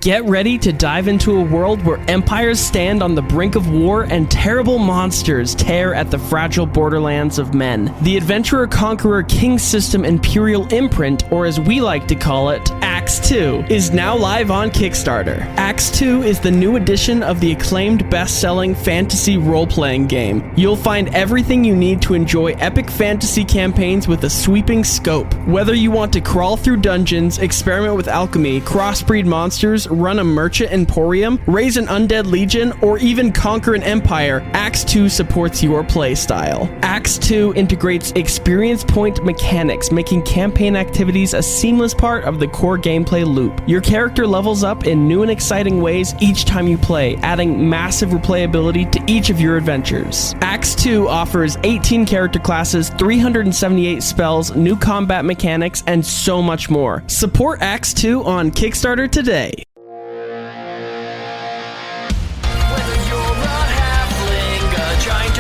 Get ready to dive into a world where empires stand on the brink of war and terrible monsters tear at the fragile borderlands of men. The Adventurer-Conqueror King System Imperial Imprint, or as we like to call it, Acts 2, is now live on Kickstarter. Acts 2 is the new edition of the acclaimed best-selling fantasy role-playing game. You'll find everything you need to enjoy epic fantasy campaigns with a sweeping scope. Whether you want to crawl through dungeons, experiment with alchemy, crossbreed monsters, run a merchant emporium, raise an undead legion, or even conquer an empire, Acts 2 supports your playstyle. Acts 2 integrates experience point mechanics, making campaign activities a seamless part of the core gameplay loop. Your character levels up in new and exciting ways each time you play, adding massive replayability to each of your adventures. Acts 2 offers 18 character classes, 378 spells, new combat mechanics, and so much more. Support Acts 2 on Kickstarter today.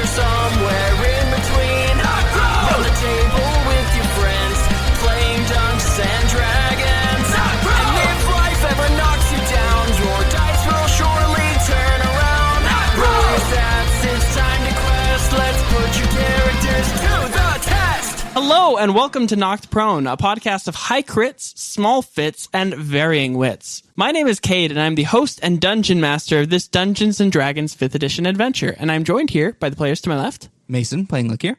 Somewhere in between, round the table with your friends, playing Dungeons and Dragons. And if life ever knocks you down, your dice will surely turn around. Roll your stats, it's time to quest. Let's put your characters to the test. Hello and welcome to Knocked Prone, a podcast of high crits, small fits, and varying wits. My name is Cade, and I'm the host and dungeon master of this Dungeons & Dragons 5th edition adventure, and I'm joined here by the players to my left. Mason playing Litsea.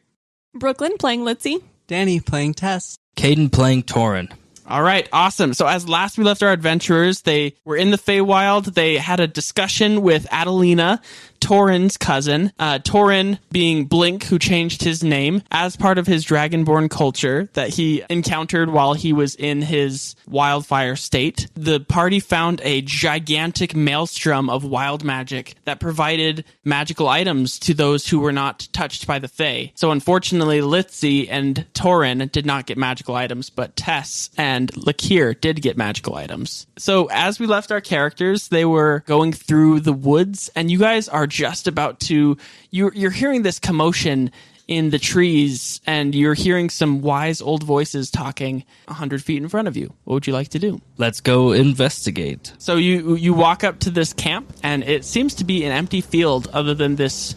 Brooklyn playing Litsea. Danny playing Tess. Caden playing Torinn. All right, awesome. So as last we left our adventurers, they were in the Fey Wild. They had a discussion with Adelina, Torinn's cousin. Torinn being Blink, who changed his name as part of his Dragonborn culture that he encountered while he was in his wildfire state. The party found a gigantic maelstrom of wild magic that provided magical items to those who were not touched by the Fey. So unfortunately, Litsea and Torinn did not get magical items, but Tess and Litsea did get magical items. So as we left our characters, they were going through the woods, and you guys are just about to, you're hearing this commotion in the trees, and you're hearing some wise old voices talking 100 feet in front of you. What would you like to do? Let's go investigate. So you walk up to this camp, and it seems to be an empty field other than this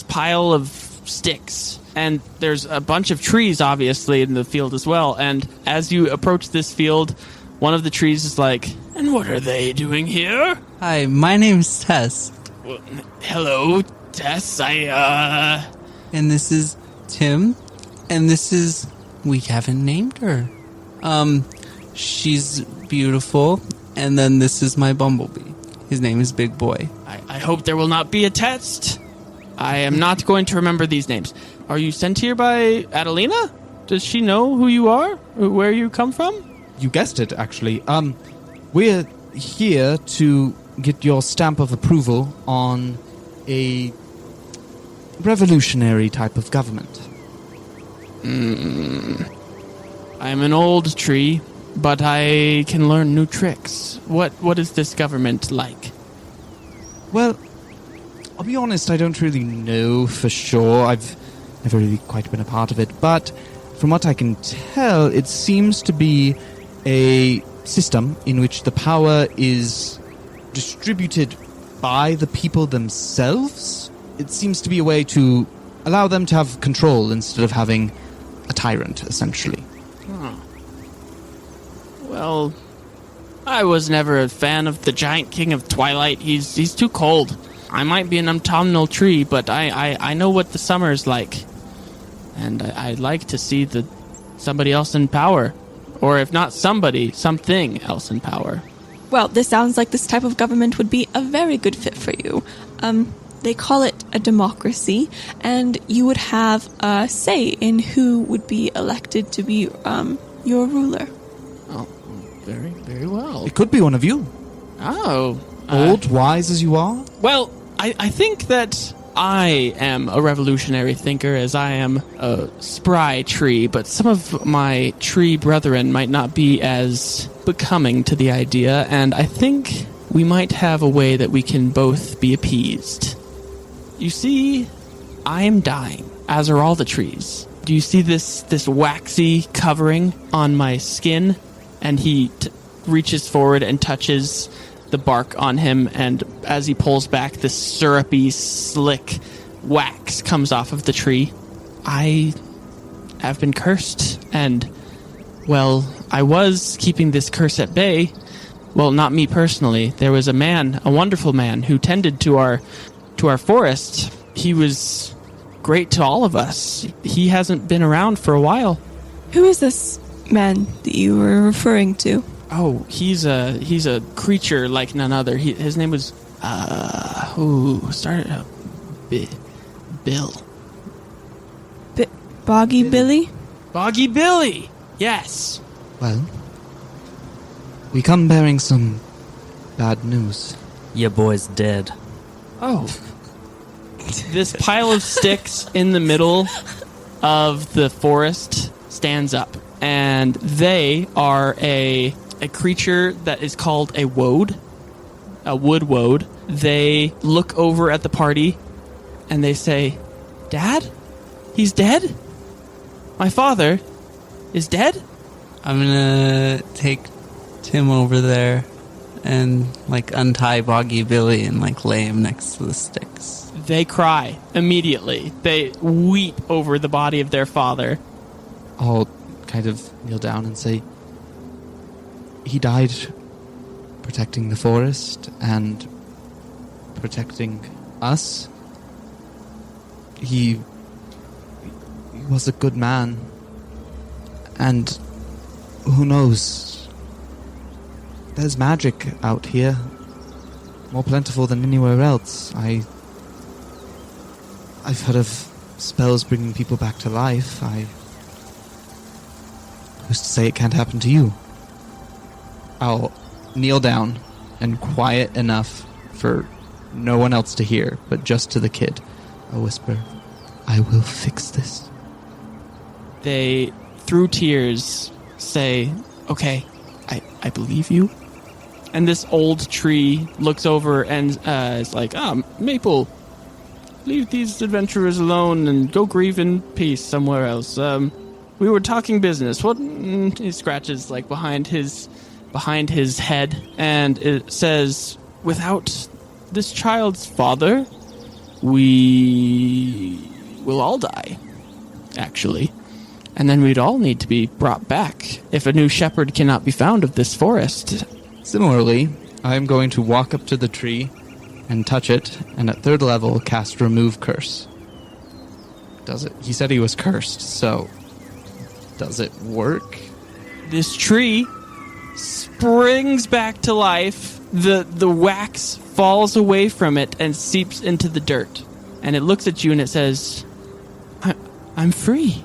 pile of sticks. And there's a bunch of trees, obviously, in the field as well. And as you approach this field, one of the trees is like, "And what are they doing here?" Hi, my name's Tess. Well, hello, Tess. And this is Tim. And this is... we haven't named her. She's beautiful. And then this is my bumblebee. His name is Big Boy. I hope there will not be a test. I am not going to remember these names. Are you sent here by Adelina? Does she know who you are? Where you come from? You guessed it, actually. We're here to get your stamp of approval on a revolutionary type of government. I'm an old tree, but I can learn new tricks. What is this government like? Well, I'll be honest, I don't really know for sure. I've never really quite been a part of it, but from what I can tell, it seems to be a system in which the power is distributed by the people themselves. It seems to be a way to allow them to have control instead of having a tyrant, essentially. Oh. Well, I was never a fan of the Giant King of Twilight. He's too cold. I might be an autumnal tree, but I know what the summer's like. And I'd like to see somebody else in power. Or if not somebody, something else in power. Well, this sounds like this type of government would be a very good fit for you. They call it a democracy, and you would have a say in who would be elected to be your ruler. Oh, very, very well. It could be one of you. Oh. Old, wise as you are. Well, I think that I am a revolutionary thinker, as I am a spry tree, but some of my tree brethren might not be as becoming to the idea, and I think we might have a way that we can both be appeased. You see, I am dying, as are all the trees. Do you see this waxy covering on my skin? And he reaches forward and touches the bark on him, and as he pulls back, this syrupy, slick wax comes off of the tree. I have been cursed, and, well, I was keeping this curse at bay. Well, not me personally. There was a man, a wonderful man, who tended to our forest. He was great to all of us. He hasn't been around for a while. Who is this man that you were referring to? Oh, he's a creature like none other. His name was Bill. Boggy Billy? Boggy Billy. Yes. Well, we come bearing some bad news. Your boy's dead. Oh. This pile of sticks in the middle of the forest stands up, and they are a creature that is called a woad, a wood woad. They look over at the party, and they say, "Dad? He's dead? My father is dead?" I'm gonna take Tim over there and, like, untie Boggy Billy and, like, lay him next to the sticks. They cry immediately. They weep over the body of their father. I'll kind of kneel down and say, he died protecting the forest and protecting us. He was a good man. And who knows? There's magic out here. More plentiful than anywhere else. I've heard of spells bringing people back to life. Who's to say it can't happen to you? I'll kneel down and quiet enough for no one else to hear, but just to the kid. I'll whisper, "I will fix this." They, through tears, say, "Okay, I believe you." And this old tree looks over and is like, Maple, leave these adventurers alone and go grieve in peace somewhere else. We were talking business. What? He scratches like behind his head, and it says, "Without this child's father, we will all die, actually. And then we'd all need to be brought back if a new shepherd cannot be found of this forest." Similarly, I'm going to walk up to the tree and touch it, and at 3rd level, cast Remove Curse. Does it? He said he was cursed, so does it work? This tree springs back to life. The wax falls away from it and seeps into the dirt. And it looks at you and it says, I'm free.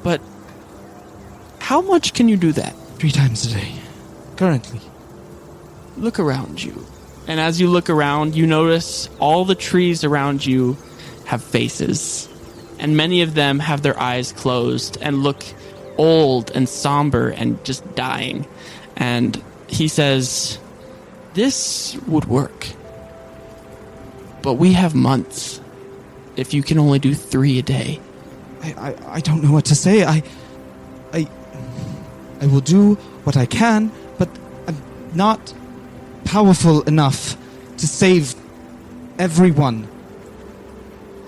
But how much can you do that? 3 times a day. Currently. Look around you. And as you look around, you notice all the trees around you have faces. And many of them have their eyes closed and look old and somber and just dying. And he says, "This would work. But we have months. If you can only do 3 a day." I don't know what to say. I will do what I can, but I'm not powerful enough to save everyone.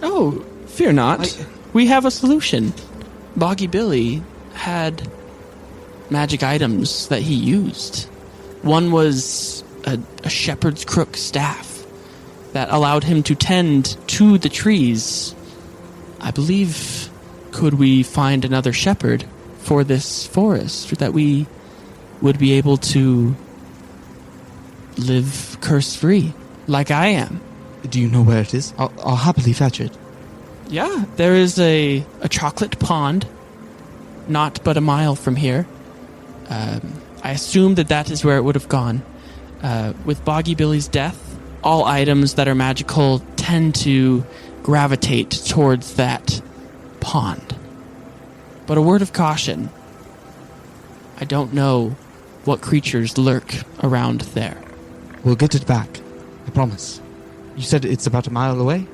Oh, fear not. We have a solution. Boggy Billy had magic items that he used. One was a shepherd's crook staff that allowed him to tend to the trees. I believe, could we find another shepherd for this forest that we would be able to live curse-free, like I am? Do you know where it is? I'll happily fetch it. Yeah, there is a chocolate pond, not but a mile from here. I assume that is where it would have gone. With Boggy Billy's death, all items that are magical tend to gravitate towards that pond. But a word of caution. I don't know what creatures lurk around there. We'll get it back. I promise. You said it's about a mile away?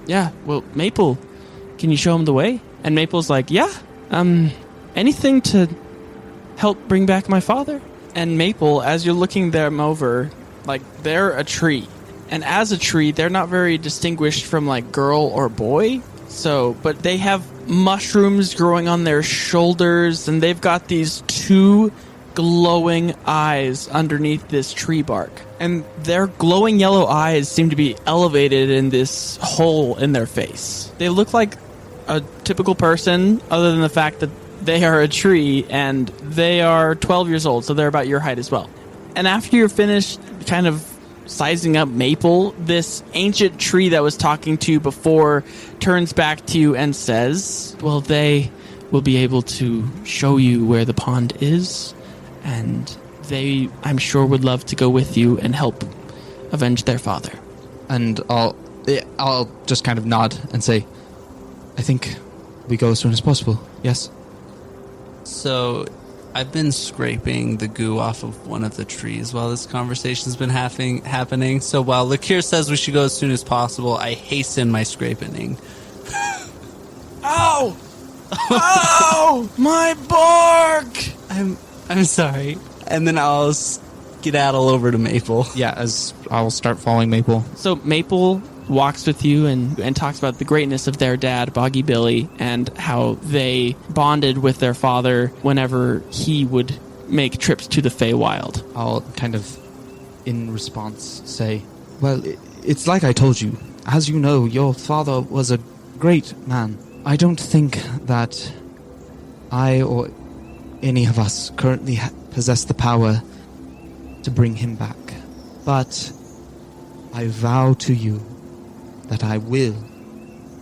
Yeah, well, Maple, can you show him the way? And Maple's like, yeah, anything to help bring back my father? And Maple, as you're looking them over, like, they're a tree. And as a tree, they're not very distinguished from, like, girl or boy. So, but they have mushrooms growing on their shoulders, and they've got these 2 glowing eyes underneath this tree bark. And their glowing yellow eyes seem to be elevated in this hole in their face. They look like a typical person, other than the fact that they are a tree, and they are 12 years old, so they're about your height as well. And after you're finished kind of sizing up Maple, this ancient tree that was talking to you before turns back to you and says, well, they will be able to show you where the pond is, and they, I'm sure, would love to go with you and help avenge their father. And I'll just kind of nod and say, I think we go as soon as possible. Yes? So, I've been scraping the goo off of one of the trees while this conversation's been happening. So while Lakir says we should go as soon as possible, I hasten my scraping. Ow! Ow! My bark! I'm sorry. And then I'll skedaddle over to Maple. Yeah, as I'll start following Maple. So Maple walks with you and talks about the greatness of their dad, Boggy Billy, and how they bonded with their father whenever he would make trips to the Fey Wild. I'll kind of, in response, say, well, it's like I told you. As you know, your father was a great man. I don't think that I or any of us currently possess the power to bring him back. But I vow to you that I will,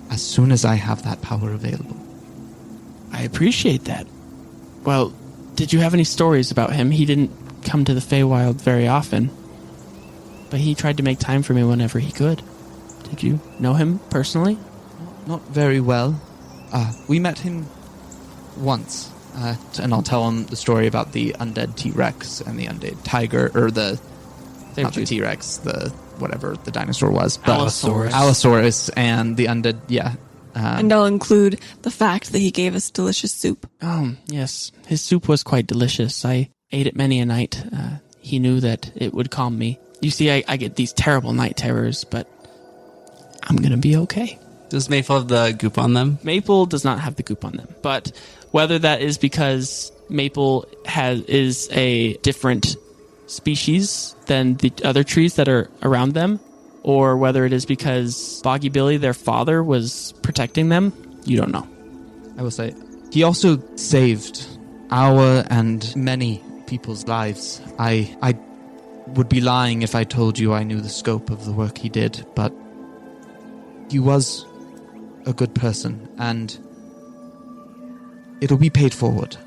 as soon as I have that power available. I appreciate that. Well, did you have any stories about him? He didn't come to the Fey Wild very often, but he tried to make time for me whenever he could. Did you know him personally? Not very well. We met him once, and I'll tell him the story about the undead T-Rex and the undead tiger, or not the T-Rex, the whatever the dinosaur was. But Allosaurus and the undead, yeah. And I'll include the fact that he gave us delicious soup. Oh, yes. His soup was quite delicious. I ate it many a night. He knew that it would calm me. You see, I get these terrible night terrors, but I'm going to be okay. Does Maple have the goop on them? Maple does not have the goop on them, but whether that is because Maple is a different species than the other trees that are around them, or whether it is because Boggy Billy, their father, was protecting them, you don't know. I will say, he also saved our and many people's lives. I would be lying if I told you I knew the scope of the work he did, but he was a good person, and it'll be paid forward.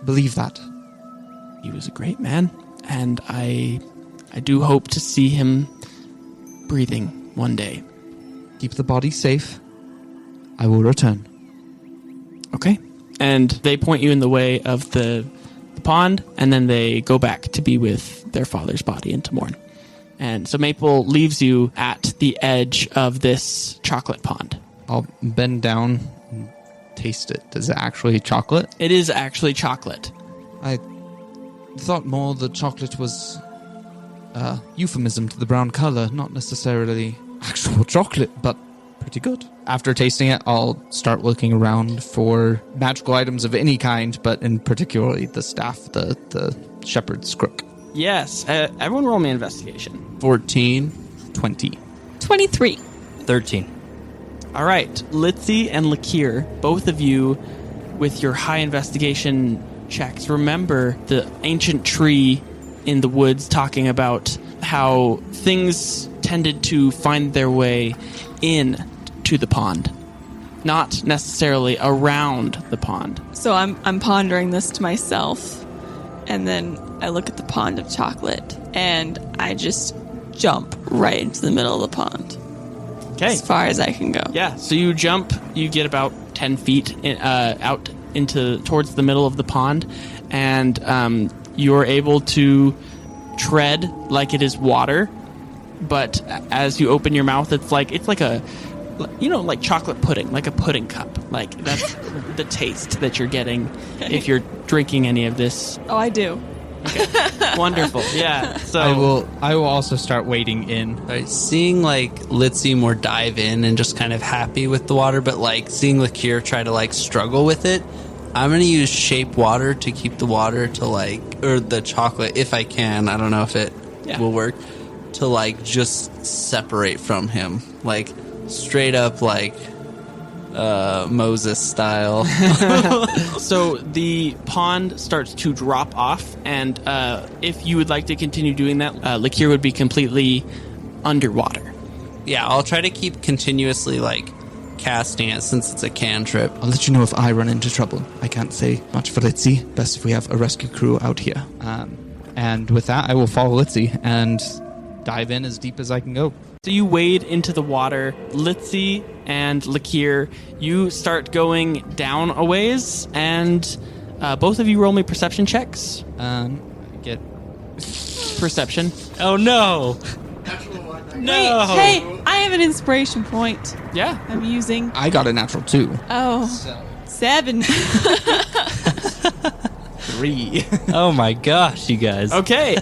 Believe that. He was a great man, and I do hope to see him breathing one day. Keep the body safe. I will return. Okay. And they point you in the way of the pond, and then they go back to be with their father's body in Torinn. And so Maple leaves you at the edge of this chocolate pond. I'll bend down and taste it. Is it actually chocolate? It is actually chocolate. I thought more the chocolate was a euphemism to the brown color, not necessarily actual chocolate, but pretty good. After tasting it, I'll start looking around for magical items of any kind, but in particularly the staff, the shepherd's crook. Yes. Everyone roll me an investigation. 14. 20. 23. 13. All right. Litsea and Lakir, both of you with your high investigation checks, remember the ancient tree in the woods talking about how things tended to find their way in to the pond, not necessarily around the pond. So I'm pondering this to myself, and then I look at the pond of chocolate, and I just jump right into the middle of the pond. Okay. As far as I can go. Yeah, so you jump, you get about 10 feet out towards the middle of the pond, and you're able to tread like it is water, but as you open your mouth, it's like a, like chocolate pudding, like a pudding cup. Like that's the taste that you're getting if you're drinking any of this. Oh, I do. Wonderful. Yeah. So I will also start wading in. Right, seeing like Litsea more dive in and just kind of happy with the water, but like seeing Lakir try to like struggle with it, I'm gonna use shape water to keep the water to like, or the chocolate if I can. I don't know if it will work, to like just separate from him, like straight up like Moses style. So the pond starts to drop off, and if you would like to continue doing that, Lakir would be completely underwater. Yeah, I'll try to keep continuously like casting it since it's a cantrip. I'll let you know if I run into trouble. I can't say much for Litsea. Best if we have a rescue crew out here. And with that, I will follow Litsea and dive in as deep as I can go. So you wade into the water. Litsea and Lakir, you start going down a ways, and both of you roll me perception checks. Get Perception. Oh no! Wait, hey, I have an inspiration point Yeah. I'm using. I got a natural 2. Oh, 7. 3. Oh my gosh, you guys. Okay.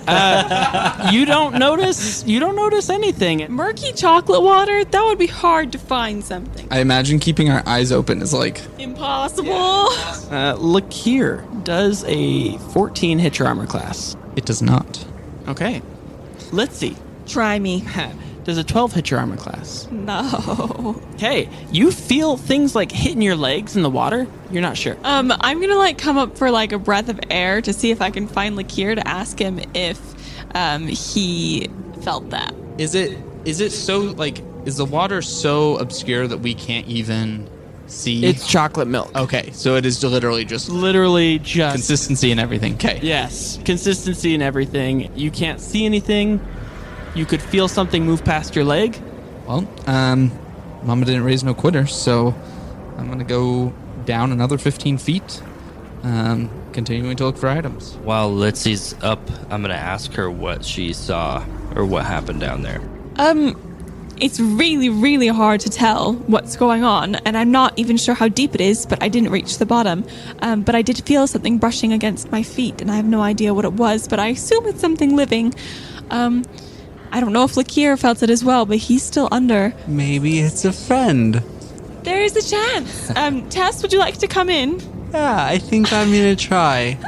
You don't notice anything. Murky chocolate water? That would be hard to find something. I imagine keeping our eyes open is like... Impossible. Lakir, does a 14 hit your armor class? It does not. Okay. Litsea, Try me. does a 12 hit your armor class? No. Okay, you feel things like hitting your legs in the water? You're not sure. I'm gonna like come up for like a breath of air to see if I can find Lakir to ask him if he felt that. Is it so, like, is the water so obscure that we can't even see? It's chocolate milk. Okay, so it is literally just Literally just... consistency and everything. Okay. Yes, consistency and everything. You can't see anything. You could feel something move past your leg. Well, Mama didn't raise no quitters, so I'm going to go down another 15 feet, continuing to look for items. While Litsy's up, I'm gonna ask her what she saw or what happened down there. It's really, really hard to tell what's going on, and I'm not even sure how deep it is, but I didn't reach the bottom. But I did feel something brushing against my feet, and I have no idea what it was, but I assume it's something living. I don't know if Lakir felt it as well, but he's still under. Maybe it's a friend. There is a chance. Tess, would you like to come in? Yeah, I think I'm gonna try.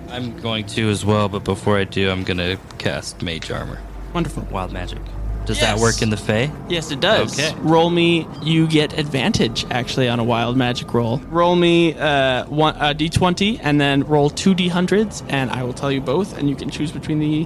I'm going to as well, but before I do, I'm gonna cast Mage Armor. Wonderful. Wild Magic. Does Yes. that work in the Fey? Yes, it does. Okay. Roll me. You get advantage, actually, on a wild magic roll. Roll me a d20 and then roll 2 d100s, and I will tell you both, and you can choose between the...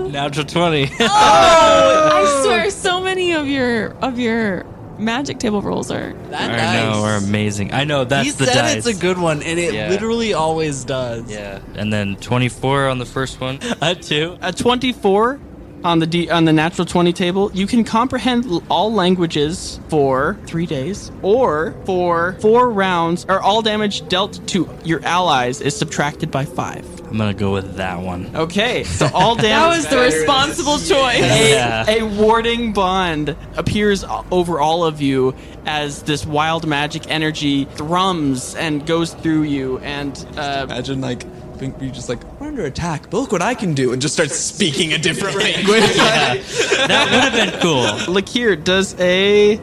Natural 20. I swear, so many of your magic table rolls are. That I know, are amazing. I know, that's He the said dice. it's a good one, and it Yeah. literally always does. Yeah. And then 24 on the first one. 2. A 24 on the natural 20 table. You can comprehend all languages for 3 days, or for 4 rounds, or all damage dealt to your allies is subtracted by 5. I'm gonna go with that one. Okay, so all damage... That was the responsible choice. Yeah. A warding bond appears over all of you as this wild magic energy thrums and goes through you, and Imagine, like, you just like, we're under attack, but look what I can do, and just start speaking a different language. That would have been cool. Lakir does a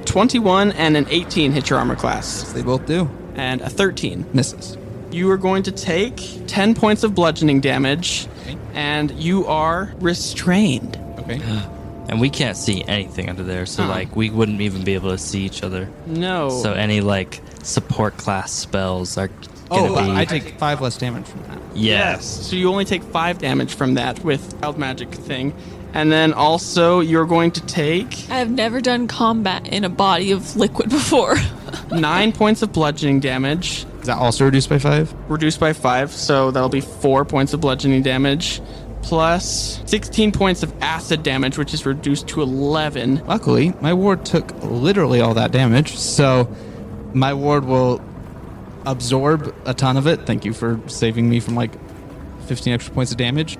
21 and an 18 hit your armor class, They both do. and a 13. Misses. You are going to take 10 points of bludgeoning damage, and you are restrained. Okay. And we can't see anything under there, so like we wouldn't even be able to see each other. No. So any like support class spells are gonna be. I take 5 less damage from that. Yes. So you only take 5 damage from that with wild magic thing. And then also you're going to take I have never done combat in a body of liquid before. 9 points of bludgeoning damage, Is that also reduced by 5? reduced by 5, so that'll be 4 points of bludgeoning damage, plus 16 points of acid damage, which is reduced to 11. Luckily, my ward took literally all that damage, so my ward will absorb a ton of it. Thank you for saving me from like 15 extra points of damage.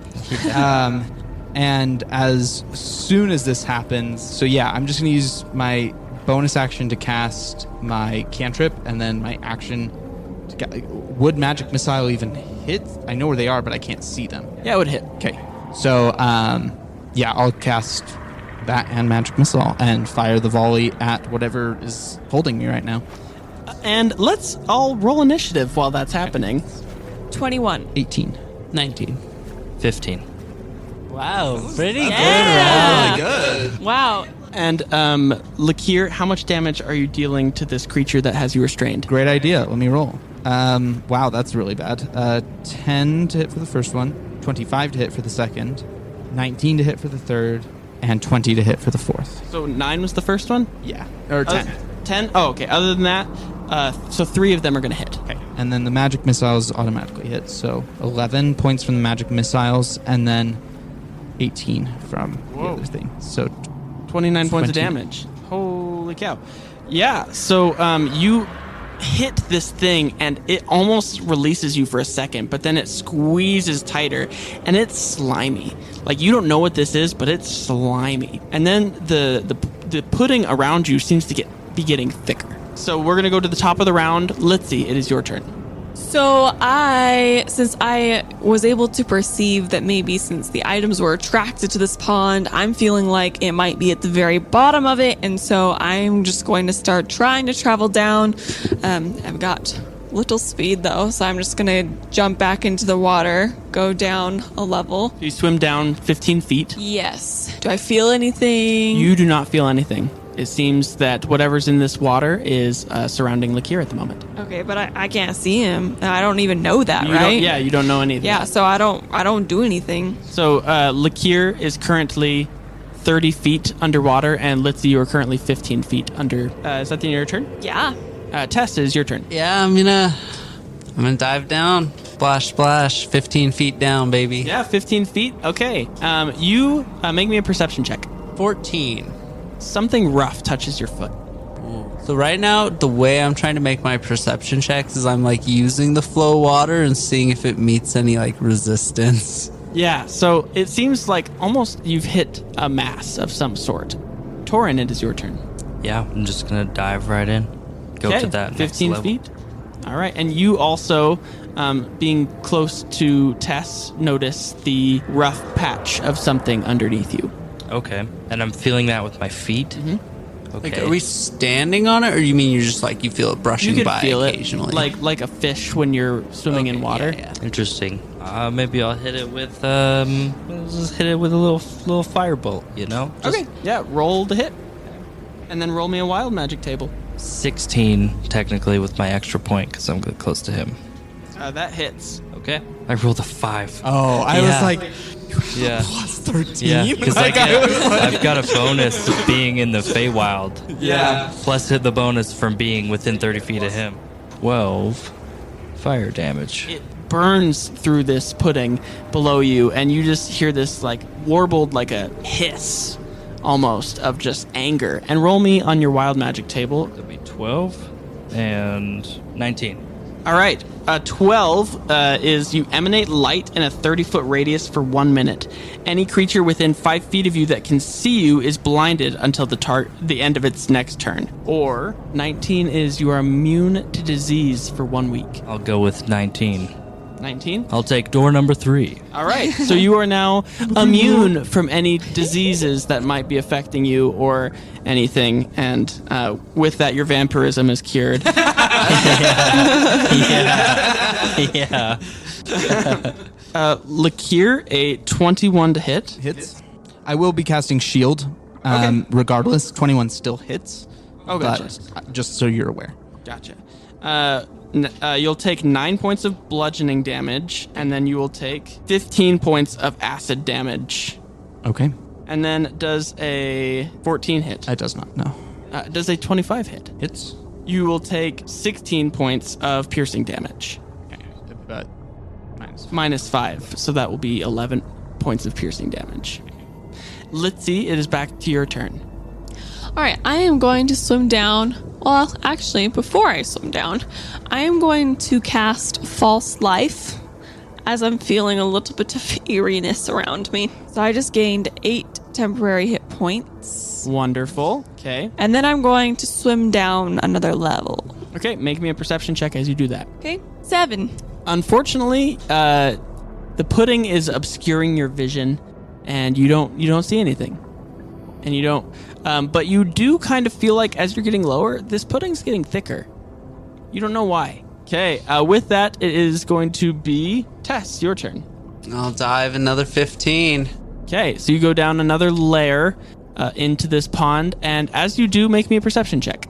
And as soon as this happens, so yeah, I'm just going to use my bonus action to cast my cantrip, and then my action would magic missile even hit? I know where they are, but I can't see them. Yeah, it would hit. Okay. So, I'll cast that and magic missile and fire the volley at whatever is holding me right now. And let's all roll initiative while that's happening. 21. 18. 19. 15. Wow, pretty Yeah. Good. Wow. And Lakir, how much damage are you dealing to this creature that has you restrained? Great idea. Let me roll. Wow, that's really bad. 10 to hit for the first one, 25 to hit for the second, 19 to hit for the third, and 20 to hit for the fourth. So 9 was the first one? Yeah. Or 10. 10? Oh, okay. Other than that, so 3 of them are going to hit. Okay. And then the magic missiles automatically hit. So 11 points from the magic missiles, and then 18 from the other thing. So 29 points of 20. damage. Holy cow. Yeah, so you hit this thing and it almost releases you for a second, but then it squeezes tighter and it's slimy. Like, you don't know what this is, but it's slimy. And then the pudding around you seems to be getting thicker. So we're going to go to the top of the round. Litsea, it is your turn. So since I was able to perceive that maybe since the items were attracted to this pond, I'm feeling like it might be at the very bottom of it. And so I'm just going to start trying to travel down. I've got little speed though, so I'm just going to jump back into the water, go down a level. You swim down 15 feet. Yes. Do I feel anything? You do not feel anything. It seems that whatever's in this water is surrounding Lakir at the moment. Okay, but I can't see him. I don't even know that, You right? you don't know anything. Yeah, so I don't do anything. So Lakir is currently 30 feet underwater, and Litsea, you are currently 15 feet under. Is that the end of your turn? Yeah. Tess, it is your turn. Yeah, I'm gonna dive down. Splash, splash. 15 feet down, baby. Yeah, 15 feet. Okay. You make me a perception check. 14. Something rough touches your foot. So right now, the way I'm trying to make my perception checks is I'm like using the flow water and seeing if it meets any like resistance. Yeah, so it seems like almost you've hit a mass of some sort. Torinn, it is your turn. Yeah, I'm just gonna dive right in. Go Okay, to that 15 next level. feet. All right, and you also, being close to Tess, notice the rough patch of something underneath you. Okay, and I'm feeling that with my feet. Mm-hmm. Okay. Like, are we standing on it, or you mean you're just like you feel it brushing You can by feel occasionally? it, like a fish when you're swimming in water. Yeah. Interesting. Maybe I'll hit it with just hit it with a little firebolt. You know. Just Okay, yeah, roll the hit, and then roll me a wild magic table. 16 technically with my extra point because I'm close to him. That hits. Okay. I rolled a 5. Oh, I Yeah. was like, Yeah. plus 13. Yeah, because I've got a bonus of being in the Fey Wild. Yeah. Plus the bonus from being within 30 feet of him. 12 fire damage. It burns through this pudding below you, and you just hear this like warbled, like a hiss almost of just anger. And roll me on your wild magic table. That'd be 12 and 19. All right. 12 is you emanate light in a 30-foot radius for 1 minute. Any creature within 5 feet of you that can see you is blinded until the end of its next turn. Or 19 is you are immune to disease for 1 week. I'll go with 19. 19? I'll take door number 3. All right. So you are now immune from any diseases that might be affecting you or anything. And with that, your vampirism is cured. Yeah. Lakir, a 21 to hit. Hits. I will be casting shield. Regardless, 21 still hits. Oh, gotcha. But, just so you're aware. Gotcha. You'll take 9 points of bludgeoning damage, and then you will take 15 points of acid damage. Okay. And then does a 14 hit? That does not, no. Does a 25 hit? Hits. You will take 16 points of piercing damage. Okay. But Minus 5, so that will be 11 points of piercing damage. Litsea, it is back to your turn. All right, I am going to swim down. Well, actually, before I swim down, I am going to cast False Life as I'm feeling a little bit of eeriness around me. So I just gained 8 temporary hit points. Wonderful. Okay. And then I'm going to swim down another level. Okay, make me a perception check as you do that. Okay, 7. Unfortunately, the pudding is obscuring your vision, and you don't see anything. And you don't, but you do kind of feel like as you're getting lower, this pudding's getting thicker. You don't know why. Okay, with that, it is going to be Tess, your turn. I'll dive another 15. Okay, so you go down another layer into this pond, and as you do, make me a perception check.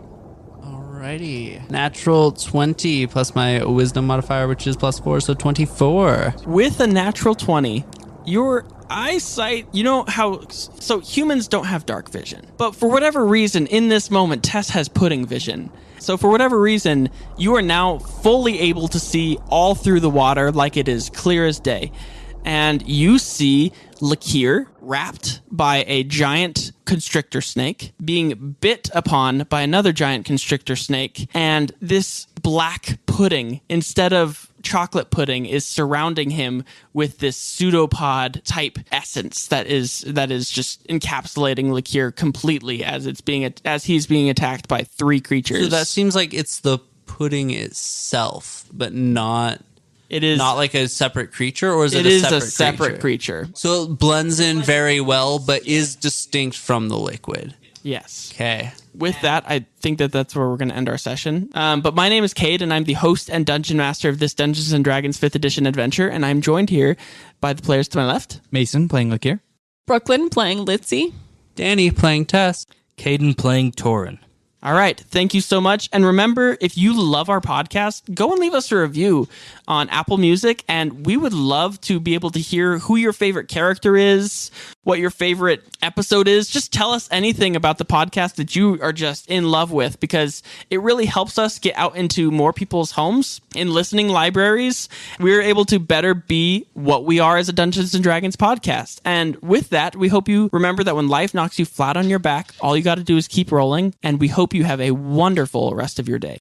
Alrighty. Natural 20 plus my wisdom modifier, which is +4, so 24. With a natural 20, your eyesight, you know how, so humans don't have dark vision, but for whatever reason, in this moment, Tess has pudding vision. So for whatever reason, you are now fully able to see all through the water like it is clear as day. And you see Lakir wrapped by a giant constrictor snake, being bit upon by another giant constrictor snake, and this black pudding, instead of chocolate pudding, is surrounding him with this pseudopod type essence that is just encapsulating Lakir completely as he's being attacked by 3 creatures. So that seems like it's the pudding itself, but not... It is not like a separate creature, or is it a separate creature? So it blends in very well, but is distinct from the liquid. Yes. Okay. With that, I think that's where we're going to end our session. But my name is Cade, and I'm the host and dungeon master of this Dungeons & Dragons 5th edition adventure, and I'm joined here by the players to my left. Mason playing Lakir. Brooklyn playing Litsea. Danny playing Tess. Caden playing Torinn. All right. Thank you so much. And remember, if you love our podcast, go and leave us a review on Apple Music. And we would love to be able to hear who your favorite character is, what your favorite episode is. Just tell us anything about the podcast that you are just in love with, because it really helps us get out into more people's homes, in listening libraries. We're able to better be what we are as a Dungeons & Dragons podcast. And with that, we hope you remember that when life knocks you flat on your back, all you got to do is keep rolling. And we hope you have a wonderful rest of your day.